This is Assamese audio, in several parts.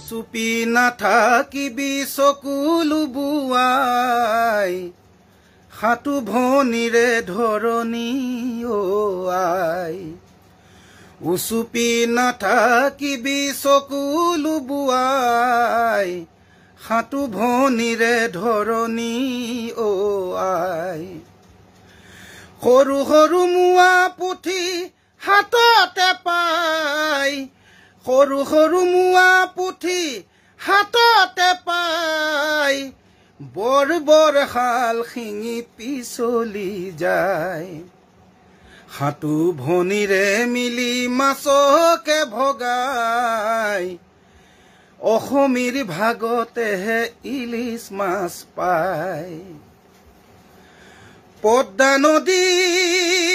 উচুপি নাথাকিবি চকু লুবুৱাই হাতু ভনীৰে ধৰণী অ আই উচুপি নাথাকিবি চকু লুবুৱাই হাতু ভনীৰে ধৰণী অ আই সৰু সৰু মোৱা পুথি হাততে পাই সৰু সৰু মোৱা পুথি হাততে পাই বৰ বৰ শাল শিঙি পিছলি যায় হাতু ভনীৰে মিলি মাছকে ভগাই অসমীৰ ভাগতেহে ইলিচ মাছ পায় পদ্মা নদীৰ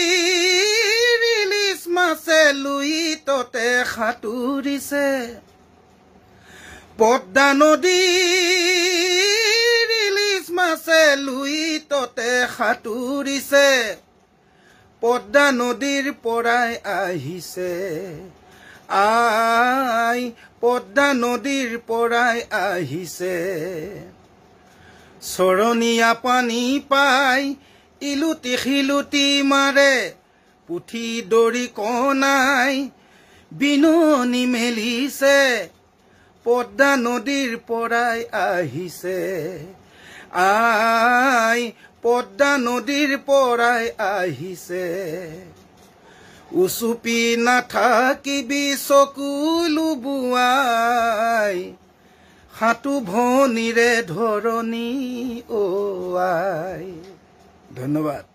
ইলিচ মাছে লুইততে সাঁতুৰিছে পদ্মা নদীৰ ইলিচ মাছে লুইততে সাঁতুৰিছে পদ্মা নদীৰ পৰাই আহিছে আই পদ্মা নদীৰ পৰাই আহিছে চৰণীয়া পানী পাই ইলুটি খিলুটি মাৰে পুঠি দৰি কণাই বিননি মেলিছে পদ্মা নদীৰ পৰাই আহিছে আই পদ্মা নদীৰ পৰাই আহিছে উচুপি নাথাকিবি চকু লুবুৱাই হাতু ভনীৰে ধৰণী অ আই ধন্যবাদ।